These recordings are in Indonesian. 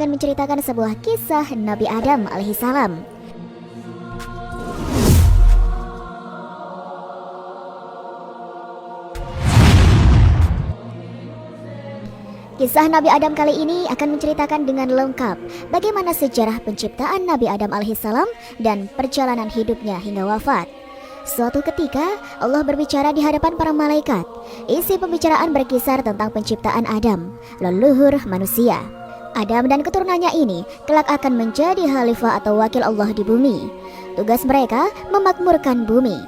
akan menceritakan sebuah kisah Nabi Adam alaihissalam. Kisah Nabi Adam kali ini akan menceritakan dengan lengkap bagaimana sejarah penciptaan Nabi Adam alaihissalam dan perjalanan hidupnya hingga wafat. Suatu ketika Allah berbicara di hadapan para malaikat. Isi pembicaraan berkisar tentang penciptaan Adam, leluhur manusia. Adam dan keturunannya ini kelak akan menjadi khalifah atau wakil Allah di bumi. Tugas mereka memakmurkan bumi.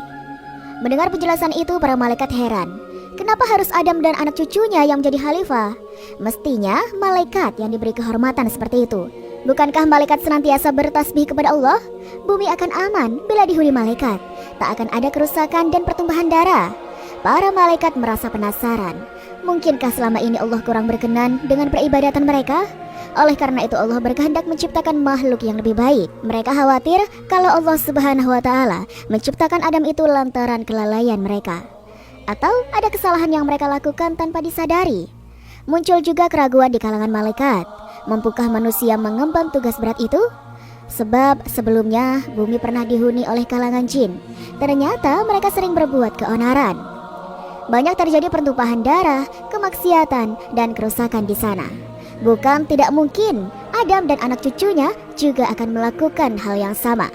Mendengar penjelasan itu, para malaikat heran. Kenapa harus Adam dan anak cucunya yang menjadi khalifah? Mestinya malaikat yang diberi kehormatan seperti itu. Bukankah malaikat senantiasa bertasbih kepada Allah? Bumi akan aman bila dihuni malaikat. Tak akan ada kerusakan dan pertumpahan darah. Para malaikat merasa penasaran. Mungkinkah selama ini Allah kurang berkenan dengan peribadatan mereka? Oleh karena itu Allah berkehendak menciptakan makhluk yang lebih baik. Mereka khawatir kalau Allah Subhanahu wa Ta'ala menciptakan Adam itu lantaran kelalaian mereka, atau ada kesalahan yang mereka lakukan tanpa disadari. Muncul juga keraguan di kalangan malaikat. Mampukah manusia mengemban tugas berat itu? Sebab sebelumnya bumi pernah dihuni oleh kalangan jin. Ternyata mereka sering berbuat keonaran. Banyak terjadi pertumpahan darah, kemaksiatan, dan kerusakan di sana. Bukan tidak mungkin Adam dan anak cucunya juga akan melakukan hal yang sama.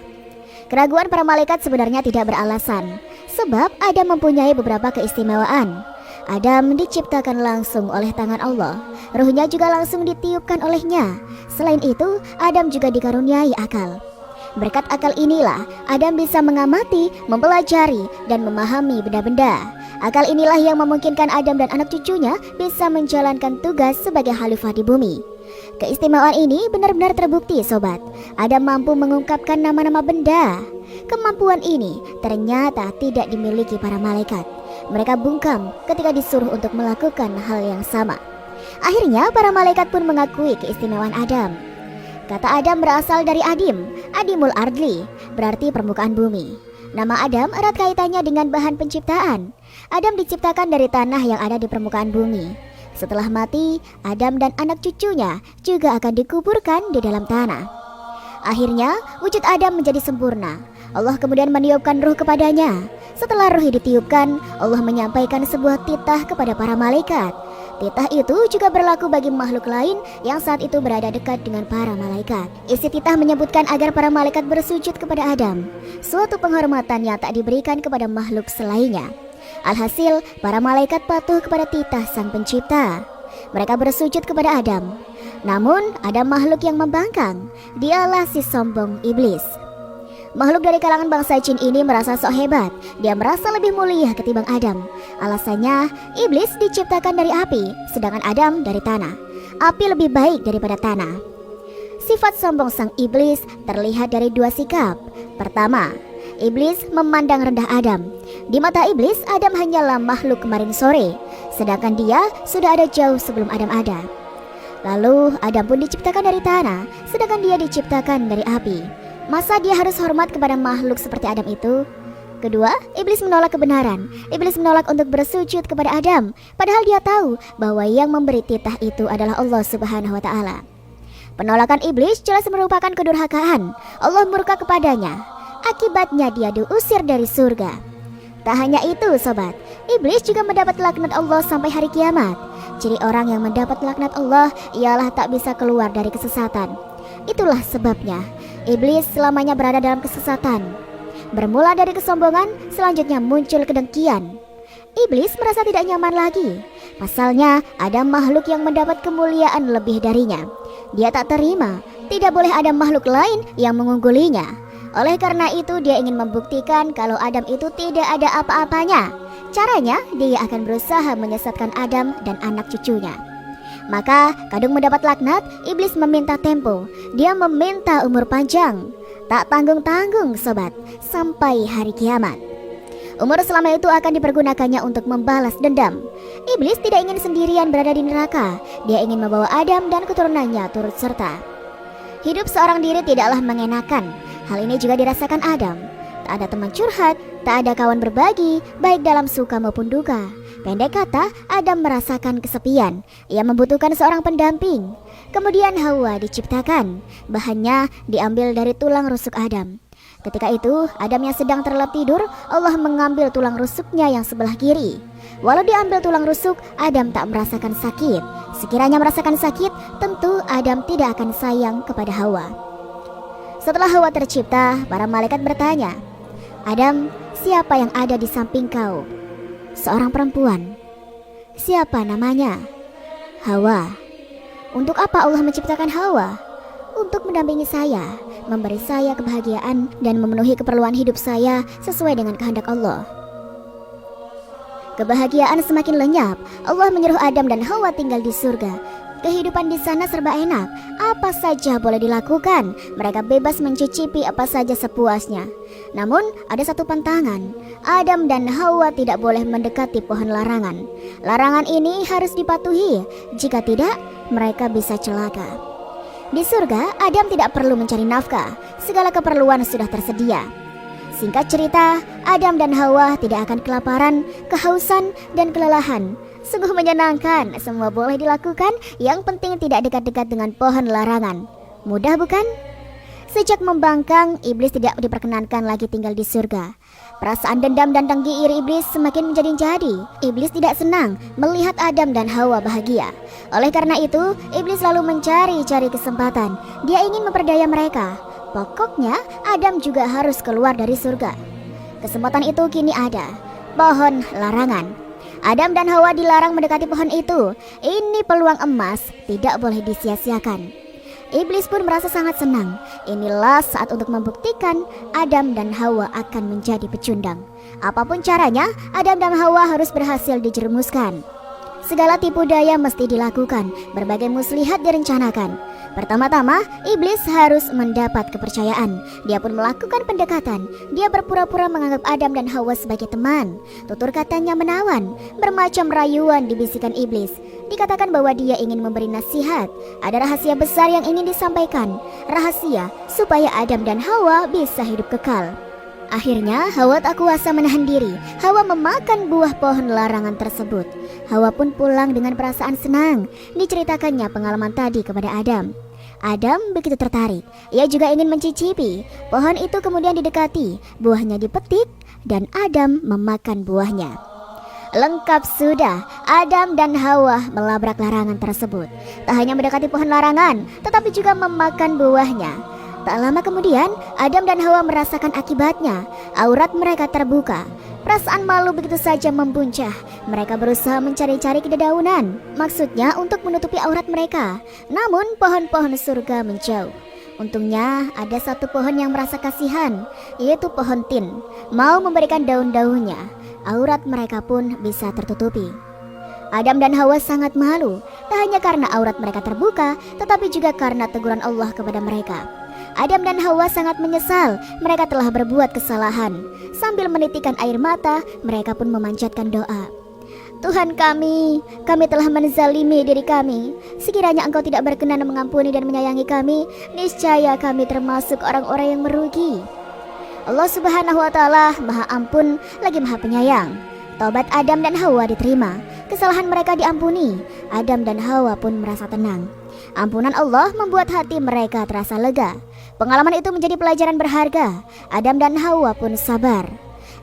Keraguan para malaikat sebenarnya tidak beralasan. Sebab Adam mempunyai beberapa keistimewaan. Adam diciptakan langsung oleh tangan Allah. Ruhnya juga langsung ditiupkan olehnya. Selain itu, Adam juga dikaruniai akal. Berkat akal inilah Adam bisa mengamati, mempelajari, dan memahami benda-benda. Akal inilah yang memungkinkan Adam dan anak cucunya bisa menjalankan tugas sebagai khalifah di bumi. Keistimewaan ini benar-benar terbukti, sobat. Adam mampu mengungkapkan nama-nama benda. Kemampuan ini ternyata tidak dimiliki para malaikat. Mereka bungkam ketika disuruh untuk melakukan hal yang sama. Akhirnya para malaikat pun mengakui keistimewaan Adam. Kata Adam berasal dari Adim, Adimul Ardli, berarti permukaan bumi. Nama Adam erat kaitannya dengan bahan penciptaan. Adam diciptakan dari tanah yang ada di permukaan bumi. Setelah mati, Adam dan anak cucunya juga akan dikuburkan di dalam tanah. Akhirnya, wujud Adam menjadi sempurna. Allah kemudian meniupkan ruh kepadanya. Setelah ruh ditiupkan, Allah menyampaikan sebuah titah kepada para malaikat. Titah itu juga berlaku bagi makhluk lain yang saat itu berada dekat dengan para malaikat. Isi titah menyebutkan agar para malaikat bersujud kepada Adam, suatu penghormatan yang tak diberikan kepada makhluk selainnya. Alhasil, para malaikat patuh kepada titah Sang Pencipta. Mereka bersujud kepada Adam. Namun, ada makhluk yang membangkang. Dialah si sombong iblis. Makhluk dari kalangan bangsa jin ini merasa sok hebat. Dia merasa lebih mulia ketimbang Adam. Alasannya, iblis diciptakan dari api, sedangkan Adam dari tanah. Api lebih baik daripada tanah. Sifat sombong sang iblis terlihat dari dua sikap. Pertama, iblis memandang rendah Adam. Di mata iblis, Adam hanyalah makhluk kemarin sore, sedangkan dia sudah ada jauh sebelum Adam ada. Lalu, Adam pun diciptakan dari tanah, sedangkan dia diciptakan dari api. Masa dia harus hormat kepada makhluk seperti Adam itu? Kedua, iblis menolak kebenaran. Iblis menolak untuk bersujud kepada Adam, padahal dia tahu bahwa yang memberi titah itu adalah Allah Subhanahu wa Ta'ala. Penolakan iblis jelas merupakan kedurhakaan. Allah murka kepadanya. Akibatnya dia diusir dari surga. Tak hanya itu, sobat, iblis juga mendapat laknat Allah sampai hari kiamat. Ciri orang yang mendapat laknat Allah ialah tak bisa keluar dari kesesatan. Itulah sebabnya iblis selamanya berada dalam kesesatan. Bermula dari kesombongan, selanjutnya muncul kedengkian. Iblis merasa tidak nyaman lagi. Pasalnya, ada makhluk yang mendapat kemuliaan lebih darinya. Dia tak terima, tidak boleh ada makhluk lain yang mengunggulinya. Oleh karena itu, dia ingin membuktikan kalau Adam itu tidak ada apa-apanya. Caranya, dia akan berusaha menyesatkan Adam dan anak cucunya. Maka, kadung mendapat laknat, iblis meminta tempo. Dia meminta umur panjang. Tak tanggung-tanggung, sobat, sampai hari kiamat. Umur selama itu akan dipergunakannya untuk membalas dendam. Iblis tidak ingin sendirian berada di neraka. Dia ingin membawa Adam dan keturunannya turut serta. Hidup seorang diri tidaklah mengenakan. Hal ini juga dirasakan Adam. Tak ada teman curhat, tak ada kawan berbagi, baik dalam suka maupun duka. Pendek kata, Adam merasakan kesepian. Ia membutuhkan seorang pendamping. Kemudian Hawa diciptakan. Bahannya diambil dari tulang rusuk Adam. Ketika itu Adam yang sedang terlelap tidur, Allah mengambil tulang rusuknya yang sebelah kiri. Walau diambil tulang rusuk, Adam tak merasakan sakit. Sekiranya merasakan sakit, tentu Adam tidak akan sayang kepada Hawa. Setelah Hawa tercipta, para malaikat bertanya, "Adam, siapa yang ada di samping kau?" "Seorang perempuan." "Siapa namanya?" "Hawa." "Untuk apa Allah menciptakan Hawa?" "Untuk mendampingi saya, memberi saya kebahagiaan dan memenuhi keperluan hidup saya sesuai dengan kehendak Allah." Kebahagiaan semakin lenyap. Allah menyuruh Adam dan Hawa tinggal di surga. Kehidupan di sana serba enak, apa saja boleh dilakukan. Mereka bebas mencicipi apa saja sepuasnya. Namun ada satu pantangan, Adam dan Hawa tidak boleh mendekati pohon larangan. Larangan ini harus dipatuhi, jika tidak mereka bisa celaka. Di surga, Adam tidak perlu mencari nafkah, segala keperluan sudah tersedia. Singkat cerita, Adam dan Hawa tidak akan kelaparan, kehausan, dan kelelahan. Sungguh menyenangkan, semua boleh dilakukan, yang penting tidak dekat-dekat dengan pohon larangan. Mudah bukan? Sejak membangkang, iblis tidak diperkenankan lagi tinggal di surga. Perasaan dendam dan dengki iri iblis semakin menjadi-jadi. Iblis tidak senang melihat Adam dan Hawa bahagia. Oleh karena itu, iblis selalu mencari-cari kesempatan. Dia ingin memperdaya mereka. Pokoknya, Adam juga harus keluar dari surga. Kesempatan itu kini ada, pohon larangan. Adam dan Hawa dilarang mendekati pohon itu. Ini peluang emas, tidak boleh disia-siakan. Iblis pun merasa sangat senang. Inilah saat untuk membuktikan Adam dan Hawa akan menjadi pecundang. Apapun caranya, Adam dan Hawa harus berhasil dijerumuskan. Segala tipu daya mesti dilakukan, berbagai muslihat direncanakan. Pertama-tama, iblis harus mendapat kepercayaan. Dia pun melakukan pendekatan. Dia berpura-pura menganggap Adam dan Hawa sebagai teman. Tutur katanya menawan, bermacam rayuan dibisikkan iblis. Dikatakan bahwa dia ingin memberi nasihat. Ada rahasia besar yang ingin disampaikan. Rahasia supaya Adam dan Hawa bisa hidup kekal. Akhirnya Hawa tak kuasa menahan diri. Hawa memakan buah pohon larangan tersebut. Hawa pun pulang dengan perasaan senang. Diceritakannya pengalaman tadi kepada Adam. Adam begitu tertarik. Ia juga ingin mencicipi. Pohon itu kemudian didekati. Buahnya dipetik dan Adam memakan buahnya. Lengkap sudah, Adam dan Hawa melabrak larangan tersebut. Tak hanya mendekati pohon larangan, tetapi juga memakan buahnya. Tak lama kemudian, Adam dan Hawa merasakan akibatnya. Aurat mereka terbuka. Perasaan malu begitu saja membuncah. Mereka berusaha mencari-cari kededaunan, maksudnya untuk menutupi aurat mereka. Namun pohon-pohon surga menjauh. Untungnya ada satu pohon yang merasa kasihan, yaitu pohon tin. Mau memberikan daun-daunnya. Aurat mereka pun bisa tertutupi. Adam dan Hawa sangat malu, tak hanya karena aurat mereka terbuka, tetapi juga karena teguran Allah kepada mereka. Adam dan Hawa sangat menyesal, mereka telah berbuat kesalahan. Sambil menitikkan air mata, mereka pun memanjatkan doa. Tuhan kami telah menzalimi diri kami. Sekiranya Engkau tidak berkenan mengampuni dan menyayangi kami, niscaya kami termasuk orang-orang yang merugi. Allah Subhanahu wa Ta'ala Maha Ampun lagi Maha Penyayang. Taubat Adam dan Hawa diterima, kesalahan mereka diampuni. Adam dan Hawa pun merasa tenang. Ampunan Allah membuat hati mereka terasa lega. Pengalaman itu menjadi pelajaran berharga. Adam dan Hawa pun sabar.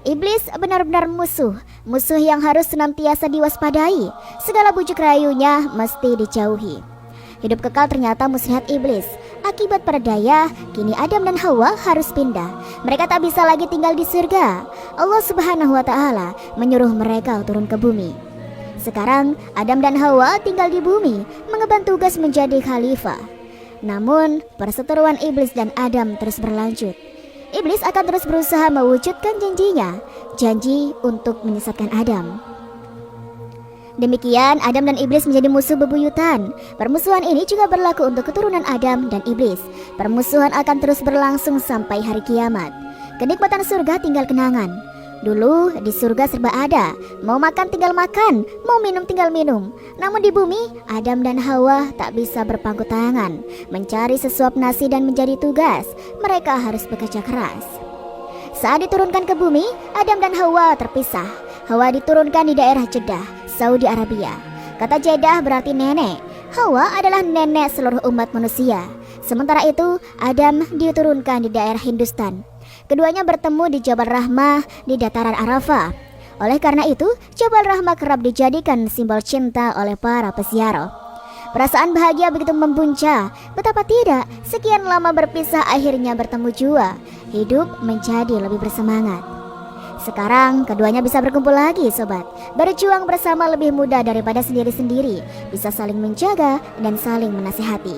Iblis benar-benar musuh yang harus senantiasa diwaspadai. Segala bujuk rayunya mesti dijauhi. Hidup kekal ternyata muslihat iblis. Akibat perdaya, kini Adam dan Hawa harus pindah. Mereka tak bisa lagi tinggal di surga. Allah Subhanahu wa Ta'ala menyuruh mereka turun ke bumi. Sekarang Adam dan Hawa tinggal di bumi, mengemban tugas menjadi khalifah. Namun perseteruan iblis dan Adam terus berlanjut. Iblis akan terus berusaha mewujudkan janjinya, janji untuk menyesatkan Adam. Demikian Adam dan iblis menjadi musuh bebuyutan. Permusuhan ini juga berlaku untuk keturunan Adam dan iblis. Permusuhan akan terus berlangsung sampai hari kiamat. Kenikmatan surga tinggal kenangan. Dulu di surga serba ada, mau makan tinggal makan, mau minum tinggal minum. Namun di bumi, Adam dan Hawa tak bisa berpangku tangan. Mencari sesuap nasi dan menjadi tugas, mereka harus bekerja keras. Saat diturunkan ke bumi, Adam dan Hawa terpisah. Hawa diturunkan di daerah Jeddah, Saudi Arabia. Kata Jeddah berarti nenek. Hawa adalah nenek seluruh umat manusia. Sementara itu, Adam diturunkan di daerah Hindustan. Keduanya bertemu di Jabal Rahmah di dataran Arafah. Oleh karena itu, Jabal Rahmah kerap dijadikan simbol cinta oleh para peziarah. Perasaan bahagia begitu membuncah. Betapa tidak, sekian lama berpisah akhirnya bertemu jua. Hidup menjadi lebih bersemangat. Sekarang keduanya bisa berkumpul lagi sobat. Berjuang bersama lebih mudah daripada sendiri-sendiri. Bisa saling menjaga dan saling menasihati.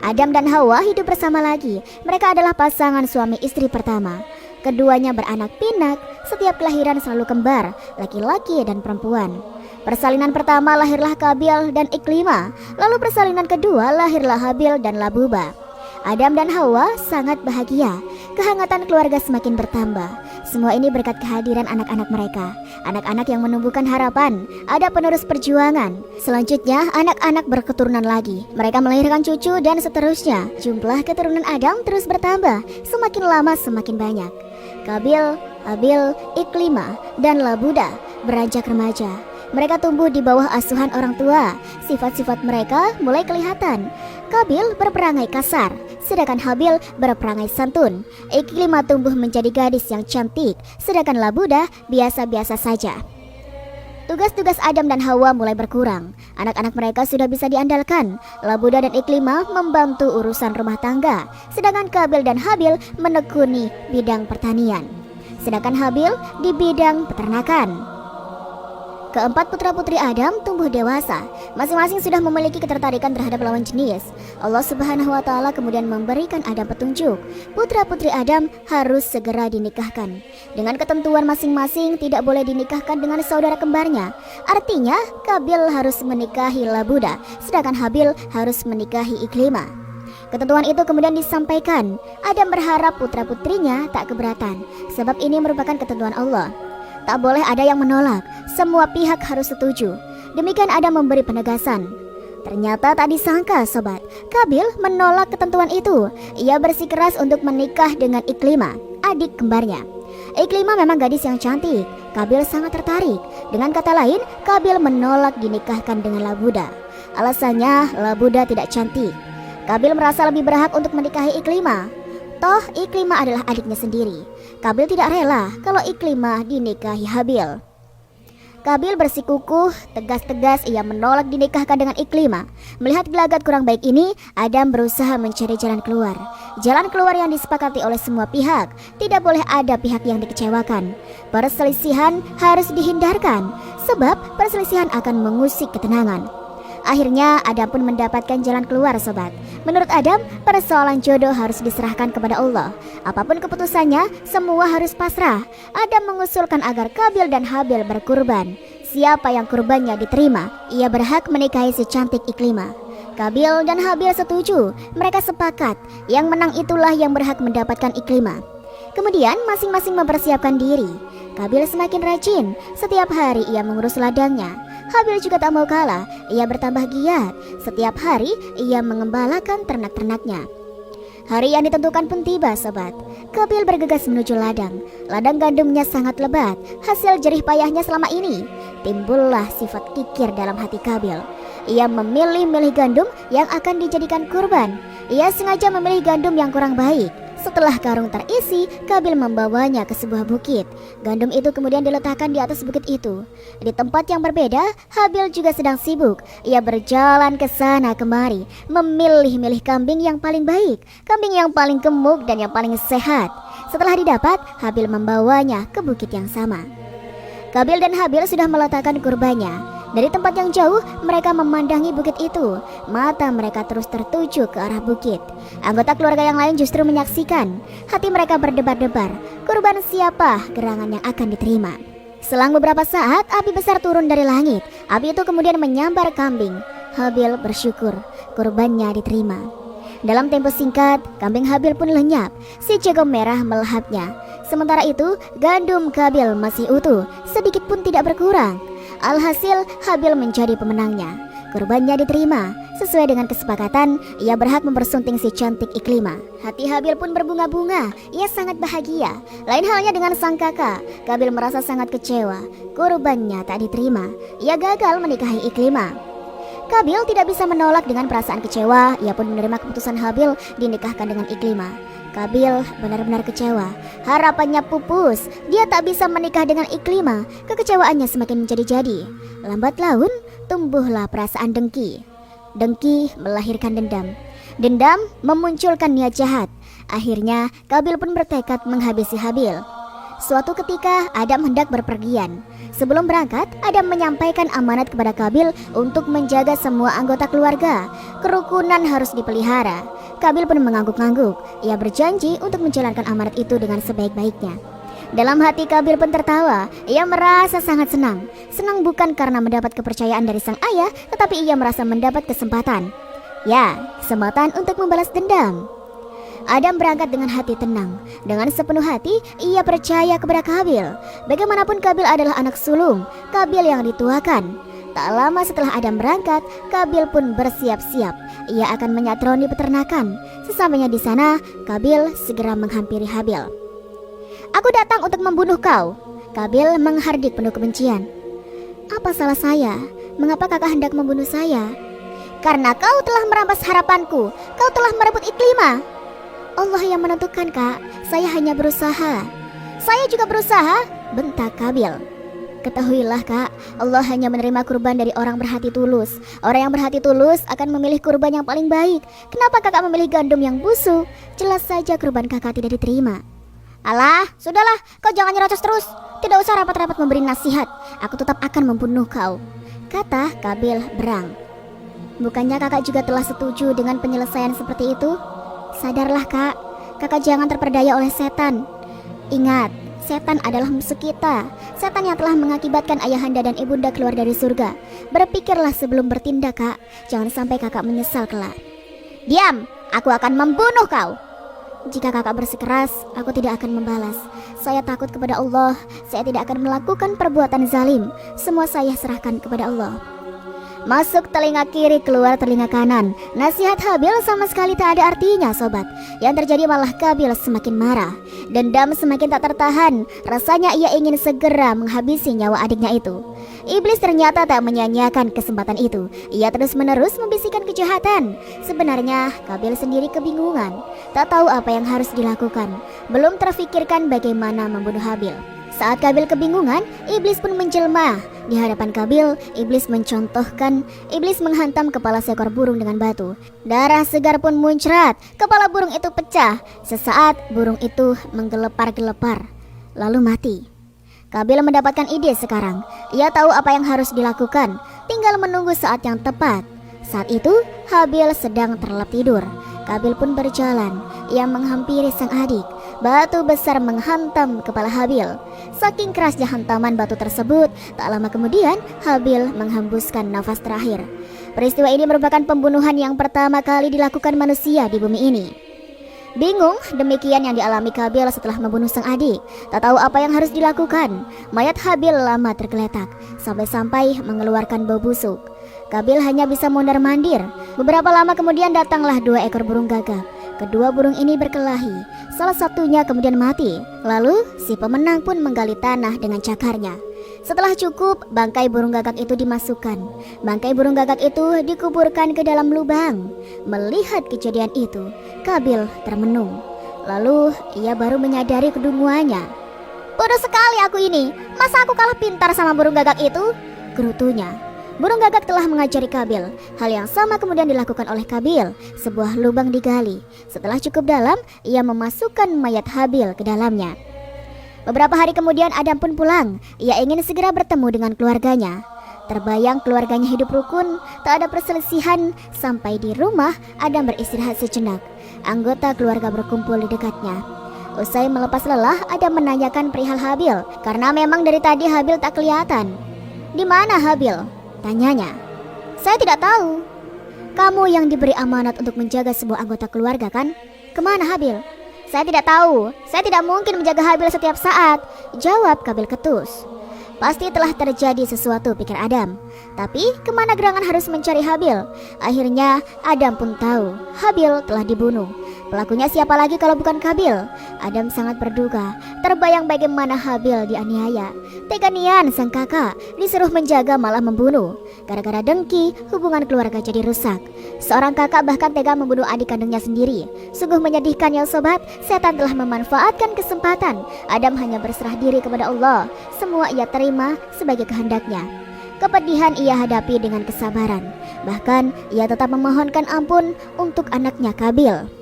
Adam dan Hawa hidup bersama lagi. Mereka adalah pasangan suami istri pertama. Keduanya beranak pinak. Setiap kelahiran selalu kembar, laki-laki dan perempuan. Persalinan pertama lahirlah Kabil dan Iklimah. Lalu persalinan kedua lahirlah Habil dan Labuba. Adam dan Hawa sangat bahagia. Kehangatan keluarga semakin bertambah. Semua ini berkat kehadiran anak-anak mereka. Anak-anak yang menumbuhkan harapan. Ada penerus perjuangan. Selanjutnya anak-anak berketurunan lagi. Mereka melahirkan cucu dan seterusnya. Jumlah keturunan Adam terus bertambah. Semakin lama semakin banyak. Kabil, Habil, Iklimah, dan Labuda beranjak remaja. Mereka tumbuh di bawah asuhan orang tua. Sifat-sifat mereka mulai kelihatan. Kabil berperangai kasar, sedangkan Habil berperangai santun. Iklimah tumbuh menjadi gadis yang cantik, sedangkan Labuda biasa-biasa saja. Tugas-tugas Adam dan Hawa mulai berkurang. Anak-anak mereka sudah bisa diandalkan. Labuda dan Iklimah membantu urusan rumah tangga, sedangkan Kabil dan Habil menekuni bidang pertanian, sedangkan Habil di bidang peternakan. Keempat putra-putri Adam tumbuh dewasa. Masing-masing sudah memiliki ketertarikan terhadap lawan jenis. Allah Subhanahu wa Ta'ala kemudian memberikan Adam petunjuk. Putra-putri Adam harus segera dinikahkan. Dengan ketentuan masing-masing, tidak boleh dinikahkan dengan saudara kembarnya. Artinya, Kabil harus menikahi Labuda, sedangkan Habil harus menikahi Iklimah. Ketentuan itu kemudian disampaikan. Adam berharap putra-putrinya tak keberatan, sebab ini merupakan ketentuan Allah. Tak boleh ada yang menolak, semua pihak harus setuju. Demikian Adam memberi penegasan. Ternyata tak disangka sobat, Kabil menolak ketentuan itu. Ia bersikeras untuk menikah dengan Iklimah, adik kembarnya. Iklimah memang gadis yang cantik. Kabil sangat tertarik. Dengan kata lain, Kabil menolak dinikahkan dengan Labuda. Alasannya Labuda tidak cantik. Kabil merasa lebih berhak untuk menikahi Iklimah. Toh Iklimah adalah adiknya sendiri. Kabil tidak rela kalau Iklimah dinikahi Habil. Kabil bersikukuh, tegas-tegas ia menolak dinikahkan dengan Iklimah. Melihat gelagat kurang baik ini, Adam berusaha mencari jalan keluar. Jalan keluar yang disepakati oleh semua pihak. Tidak boleh ada pihak yang dikecewakan. Perselisihan harus dihindarkan, sebab perselisihan akan mengusik ketenangan. Akhirnya Adam pun mendapatkan jalan keluar sobat. Menurut Adam, persoalan jodoh harus diserahkan kepada Allah. Apapun keputusannya, semua harus pasrah. Adam mengusulkan agar Kabil dan Habil berkurban. Siapa yang kurbannya diterima, ia berhak menikahi si cantik Iklimah. Kabil dan Habil setuju. Mereka sepakat, yang menang itulah yang berhak mendapatkan Iklimah. Kemudian masing-masing mempersiapkan diri. Kabil semakin rajin. Setiap hari ia mengurus ladangnya. Habil juga tak mau kalah. Ia bertambah giat. Setiap hari ia mengembalakan ternak-ternaknya. Hari yang ditentukan pun tiba sobat. Kabil bergegas menuju ladang. Ladang gandumnya sangat lebat. Hasil jerih payahnya selama ini. Timbullah sifat kikir dalam hati Kabil. Ia memilih-milih gandum yang akan dijadikan kurban. Ia sengaja memilih gandum yang kurang baik. Setelah karung terisi, Kabil membawanya ke sebuah bukit. Gandum itu kemudian diletakkan di atas bukit itu. Di tempat yang berbeda, Habil juga sedang sibuk. Ia berjalan ke sana kemari, memilih-milih kambing yang paling baik, kambing yang paling gemuk dan yang paling sehat. Setelah didapat, Habil membawanya ke bukit yang sama. Kabil dan Habil sudah meletakkan kurbannya. Dari tempat yang jauh, mereka memandangi bukit itu. Mata mereka terus tertuju ke arah bukit. Anggota keluarga yang lain justru menyaksikan. Hati mereka berdebar-debar. Kurban siapa gerangan yang akan diterima? Selang beberapa saat, api besar turun dari langit. Api itu kemudian menyambar kambing. Habil bersyukur, kurbannya diterima. Dalam tempo singkat, kambing Habil pun lenyap. Si jago merah melahapnya. Sementara itu, gandum Kabil masih utuh, sedikit pun tidak berkurang. Alhasil, Habil menjadi pemenangnya. Kurbannya diterima. Sesuai dengan kesepakatan, ia berhak mempersunting si cantik Iklimah. Hati Habil pun berbunga-bunga. Ia sangat bahagia. Lain halnya dengan sang kakak. Kabil merasa sangat kecewa. Kurbannya tak diterima. Ia gagal menikahi Iklimah. Kabil tidak bisa menolak dengan perasaan kecewa. Ia pun menerima keputusan Habil dinikahkan dengan Iklimah. Kabil benar-benar kecewa. Harapannya pupus. Dia tak bisa menikah dengan Iklimah. Kekecewaannya semakin menjadi-jadi. Lambat laun tumbuhlah perasaan dengki. Dengki melahirkan dendam. Dendam memunculkan niat jahat. Akhirnya Kabil pun bertekad menghabisi Habil. Suatu ketika Adam hendak berpergian. Sebelum berangkat, Adam menyampaikan amanat kepada Kabil untuk menjaga semua anggota keluarga. Kerukunan harus dipelihara. Kabil pun mengangguk-angguk. Ia berjanji untuk menjalankan amanat itu dengan sebaik-baiknya. Dalam hati Kabil pun tertawa. Ia merasa sangat senang. Senang bukan karena mendapat kepercayaan dari sang ayah, tetapi ia merasa mendapat kesempatan. Ya, kesempatan untuk membalas dendam. Adam berangkat dengan hati tenang. Dengan sepenuh hati, ia percaya kepada Kabil. Bagaimanapun Kabil adalah anak sulung, Kabil yang dituakan. Tak lama setelah Adam berangkat, Kabil pun bersiap-siap. Ia akan menyatroni peternakan. Sesampainya di sana, Kabil segera menghampiri Habil. "Aku datang untuk membunuh kau." Kabil menghardik penuh kebencian. "Apa salah saya? Mengapa kakak hendak membunuh saya?" "Karena kau telah merampas harapanku. Kau telah merebut Iklimah." "Allah yang menentukan, Kak. Saya hanya berusaha." "Saya juga berusaha," bentak Kabil. "Ketahuilah, Kak, Allah hanya menerima kurban dari orang berhati tulus. Orang yang berhati tulus akan memilih kurban yang paling baik. Kenapa kakak memilih gandum yang busuk? Jelas saja kurban kakak tidak diterima." "Alah, sudahlah, kau jangan nyerocos terus. Tidak usah rapat-rapat memberi nasihat. Aku tetap akan membunuh kau," kata Kabil berang. "Bukannya kakak juga telah setuju dengan penyelesaian seperti itu? Sadarlah, Kak. Kakak jangan terperdaya oleh setan. Ingat, setan adalah musuh kita. Setan yang telah mengakibatkan ayahanda dan ibunda keluar dari surga. Berpikirlah sebelum bertindak, Kak. Jangan sampai kakak menyesal kelak." "Diam, aku akan membunuh kau." "Jika kakak bersikeras, aku tidak akan membalas. Saya takut kepada Allah. Saya tidak akan melakukan perbuatan zalim. Semua saya serahkan kepada Allah." Masuk telinga kiri, keluar telinga kanan. Nasihat Habil sama sekali tak ada artinya, sobat. Yang terjadi malah Kabil semakin marah. Dendam semakin tak tertahan. Rasanya ia ingin segera menghabisi nyawa adiknya itu. Iblis ternyata tak menyia-nyiakan kesempatan itu. Ia terus-menerus membisikkan kejahatan. Sebenarnya Kabil sendiri kebingungan. Tak tahu apa yang harus dilakukan. Belum terfikirkan bagaimana membunuh Habil. Saat Kabil kebingungan, iblis pun menjelma. Di hadapan Kabil, iblis mencontohkan. Iblis menghantam kepala seekor burung dengan batu. Darah segar pun muncrat. Kepala burung itu pecah. Sesaat burung itu menggelepar-gelepar, lalu mati. Kabil mendapatkan ide sekarang. Ia tahu apa yang harus dilakukan. Tinggal menunggu saat yang tepat. Saat itu Habil sedang terlelap tidur. Kabil pun berjalan. Ia menghampiri sang adik. Batu besar menghantam kepala Habil. Saking kerasnya hantaman batu tersebut, tak lama kemudian Habil menghembuskan nafas terakhir. Peristiwa ini merupakan pembunuhan yang pertama kali dilakukan manusia di bumi ini. Bingung, demikian yang dialami Kabil setelah membunuh sang adik. Tak tahu apa yang harus dilakukan. Mayat Habil lama tergeletak, sampai-sampai mengeluarkan bau busuk. Kabil hanya bisa mondar-mandir. Beberapa lama kemudian datanglah 2 ekor burung gagak. Kedua burung ini berkelahi. Salah satunya kemudian mati. Lalu si pemenang pun menggali tanah dengan cakarnya. Setelah cukup, bangkai burung gagak itu dimasukkan. Bangkai burung gagak itu dikuburkan ke dalam lubang. Melihat kejadian itu, Kabil termenung. Lalu ia baru menyadari kedunguannya. "Bodoh sekali aku ini. Masa aku kalah pintar sama burung gagak itu?" gerutunya. Burung gagak telah mengajari Kabil. Hal yang sama kemudian dilakukan oleh Kabil. Sebuah lubang digali. Setelah cukup dalam, ia memasukkan mayat Habil ke dalamnya. Beberapa hari kemudian Adam pun pulang. Ia ingin segera bertemu dengan keluarganya. Terbayang keluarganya hidup rukun, tak ada perselisihan. Sampai di rumah, Adam beristirahat sejenak. Anggota keluarga berkumpul di dekatnya. Usai melepas lelah, Adam menanyakan perihal Habil. Karena memang dari tadi Habil tak kelihatan. "Di mana Habil?" tanyanya. "Saya tidak tahu." "Kamu yang diberi amanat untuk menjaga sebuah anggota keluarga kan? Kemana Habil?" "Saya tidak tahu. Saya tidak mungkin menjaga Habil setiap saat," jawab Kabil ketus. Pasti telah terjadi sesuatu, pikir Adam. Tapi kemana gerangan harus mencari Habil? Akhirnya Adam pun tahu Habil telah dibunuh. Pelakunya siapa lagi kalau bukan Kabil? Adam sangat berduka. Terbayang bagaimana Habil dianiaya. Tega nian sang kakak disuruh menjaga malah membunuh. Gara-gara dengki, hubungan keluarga jadi rusak. Seorang kakak bahkan tega membunuh adik kandungnya sendiri. Sungguh menyedihkan ya sobat. Setan telah memanfaatkan kesempatan. Adam hanya berserah diri kepada Allah. Semua ia terima sebagai kehendaknya. Kepedihan ia hadapi dengan kesabaran. Bahkan ia tetap memohonkan ampun untuk anaknya Kabil.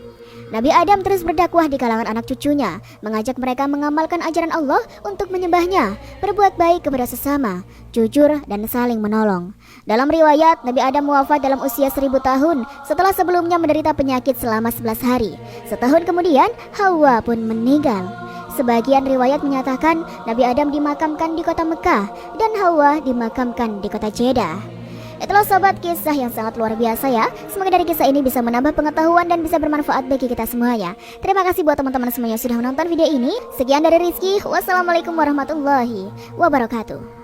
Nabi Adam terus berdakwah di kalangan anak cucunya, mengajak mereka mengamalkan ajaran Allah untuk menyembahnya, berbuat baik kepada sesama, jujur dan saling menolong. Dalam riwayat, Nabi Adam wafat dalam usia 1000 tahun setelah sebelumnya menderita penyakit selama 11 hari. Setahun kemudian, Hawa pun meninggal. Sebagian riwayat menyatakan Nabi Adam dimakamkan di kota Mekah dan Hawa dimakamkan di kota Jeddah. Itulah sobat kisah yang sangat luar biasa ya. Semoga dari kisah ini bisa menambah pengetahuan dan bisa bermanfaat bagi kita semuanya. Terima kasih buat teman-teman semuanya yang sudah menonton video ini. Sekian dari Rizky. Wassalamualaikum warahmatullahi wabarakatuh.